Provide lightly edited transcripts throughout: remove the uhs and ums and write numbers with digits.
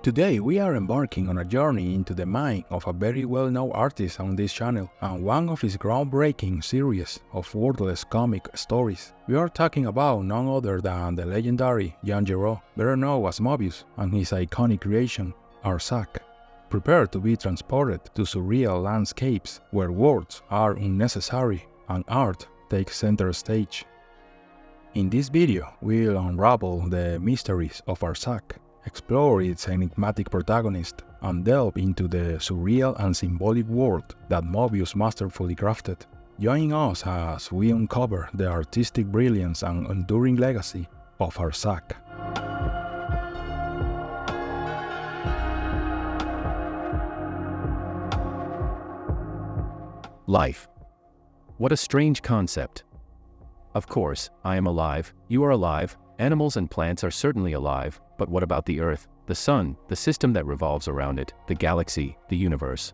Today we are embarking on a journey into the mind of a very well-known artist on this channel and one of his groundbreaking series of wordless comic stories. We are talking about none other than the legendary Jean Giraud, better known as Mœbius, and his iconic creation, Arzach. Prepare to be transported to surreal landscapes where words are unnecessary and art takes center stage. In this video, we'll unravel the mysteries of Arzach, explore its enigmatic protagonist, and delve into the surreal and symbolic world that Mœbius masterfully crafted. Join us as we uncover the artistic brilliance and enduring legacy of Arzach. Life. What a strange concept. Of course, I am alive, you are alive, animals and plants are certainly alive, but what about the Earth, the Sun, the system that revolves around it, the galaxy, the universe?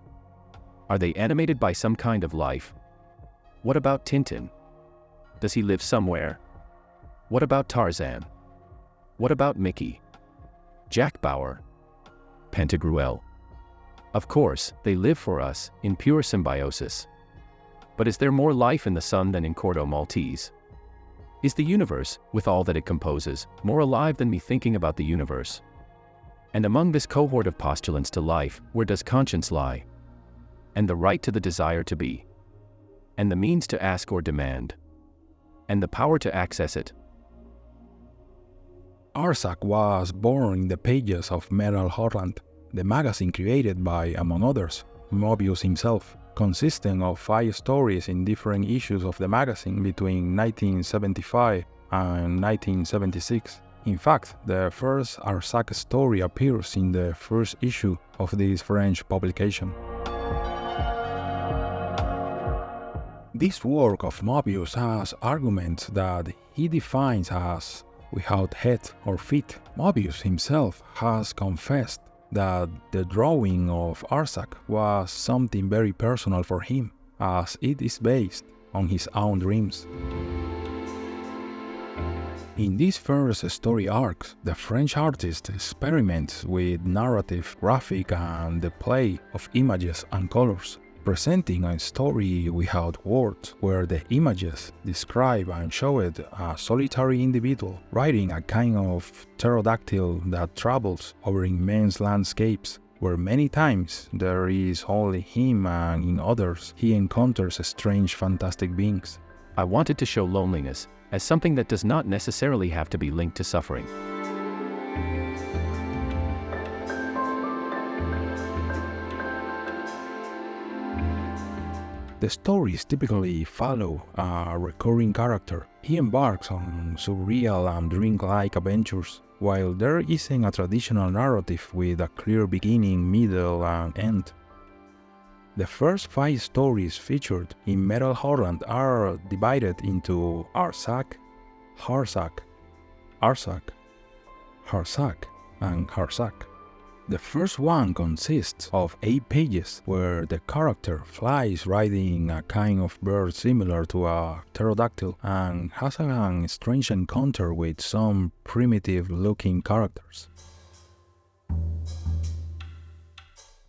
Are they animated by some kind of life? What about Tintin? Does he live somewhere? What about Tarzan? What about Mickey? Jack Bauer? Pantagruel? Of course, they live for us, in pure symbiosis. But is there more life in the sun than in Corto Maltese? Is the universe, with all that it composes, more alive than me thinking about the universe? And among this cohort of postulants to life, where does conscience lie? And the right to the desire to be? And the means to ask or demand? And the power to access it? Arzach was born in the pages of Metal Horland, the magazine created by, among others, Mœbius himself, consisting of 5 stories in different issues of the magazine between 1975 and 1976. In fact, the first Arzach story appears in the first issue of this French publication. This work of Mœbius has arguments that he defines as without head or feet. Mœbius himself has confessed that the drawing of Arzach was something very personal for him, as it is based on his own dreams. In these first story arcs, the French artist experiments with narrative, graphic, and the play of images and colors, presenting a story without words, where the images describe and show a solitary individual riding a kind of pterodactyl that travels over immense landscapes, where many times there is only him and in others he encounters strange fantastic beings. I wanted to show loneliness as something that does not necessarily have to be linked to suffering. The stories typically follow a recurring character. He embarks on surreal and dreamlike adventures, while there isn't a traditional narrative with a clear beginning, middle, and end. The first 5 stories featured in Metal Horland are divided into Arzach, Arzach, Arzach, Arzach, and Arzach. The first one consists of 8 pages where the character flies riding a kind of bird similar to a pterodactyl and has a strange encounter with some primitive-looking characters.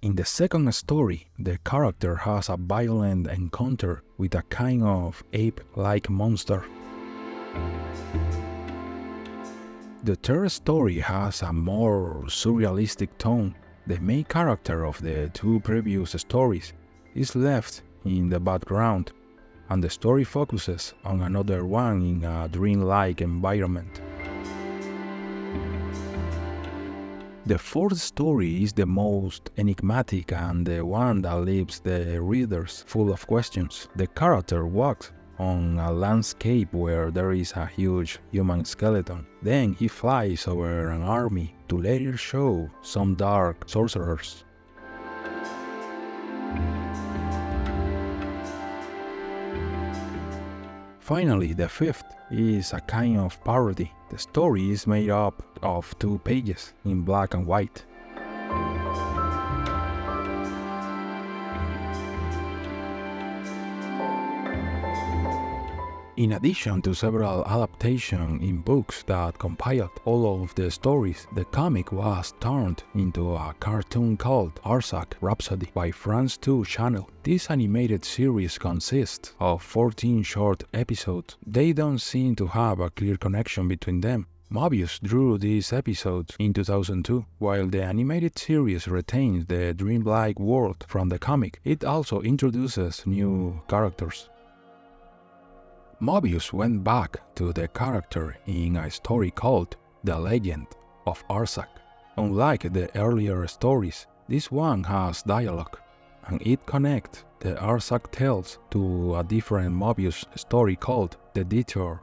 In the second story, the character has a violent encounter with a kind of ape-like monster. The third story has a more surrealistic tone. The main character of the 2 previous stories is left in the background, and the story focuses on another one in a dreamlike environment. The fourth story is the most enigmatic and the one that leaves the readers full of questions. The character walks on a landscape where there is a huge human skeleton. Then he flies over an army to later show some dark sorcerers. Finally, the fifth is a kind of parody. The story is made up of 2 pages in black and white. In addition to several adaptations in books that compiled all of the stories, the comic was turned into a cartoon called Arzach Rhapsody by France 2 channel. This animated series consists of 14 short episodes. They don't seem to have a clear connection between them. Mœbius drew these episodes in 2002. While the animated series retains the dreamlike world from the comic, it also introduces new characters. Mœbius went back to the character in a story called The Legend of Arzach. Unlike the earlier stories, this one has dialogue, and it connects the Arzach tales to a different Mœbius story called The Detour.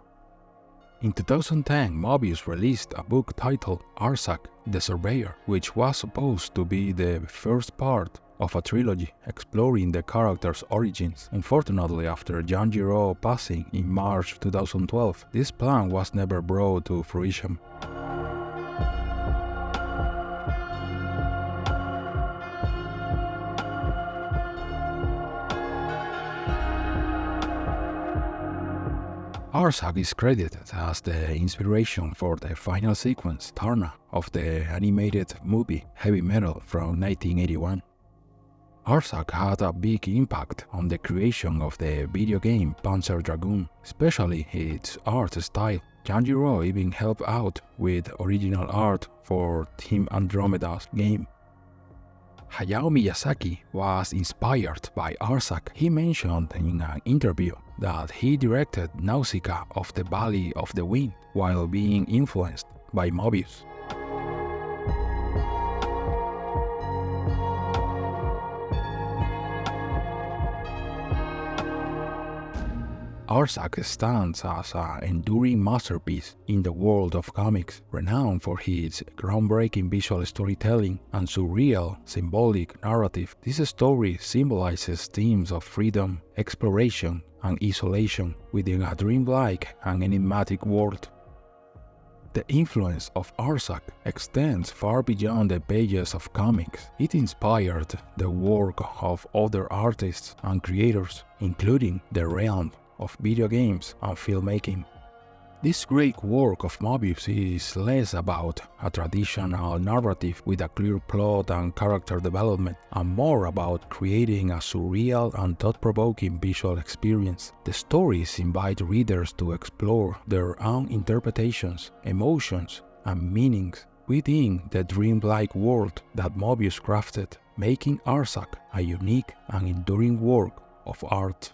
In 2010, Mœbius released a book titled Arzach the Surveyor, which was supposed to be the first part of a trilogy exploring the character's origins. Unfortunately, after Jean Giraud passing in March 2012, this plan was never brought to fruition. Arzach is credited as the inspiration for the final sequence, Tarna, of the animated movie Heavy Metal from 1981. Arzach had a big impact on the creation of the video game Panzer Dragoon, especially its art style. Jean Giraud even helped out with original art for Team Andromeda's game. Hayao Miyazaki was inspired by Arzach. He mentioned in an interview that he directed Nausicaa of the Valley of the Wind while being influenced by Mœbius. Arzach stands as an enduring masterpiece in the world of comics, renowned for its groundbreaking visual storytelling and surreal, symbolic narrative. This story symbolizes themes of freedom, exploration, and isolation within a dreamlike and enigmatic world. The influence of Arzach extends far beyond the pages of comics. It inspired the work of other artists and creators, including the realm of video games and filmmaking. This great work of Mœbius is less about a traditional narrative with a clear plot and character development, and more about creating a surreal and thought-provoking visual experience. The stories invite readers to explore their own interpretations, emotions, and meanings within the dreamlike world that Mœbius crafted, making Arzach a unique and enduring work of art.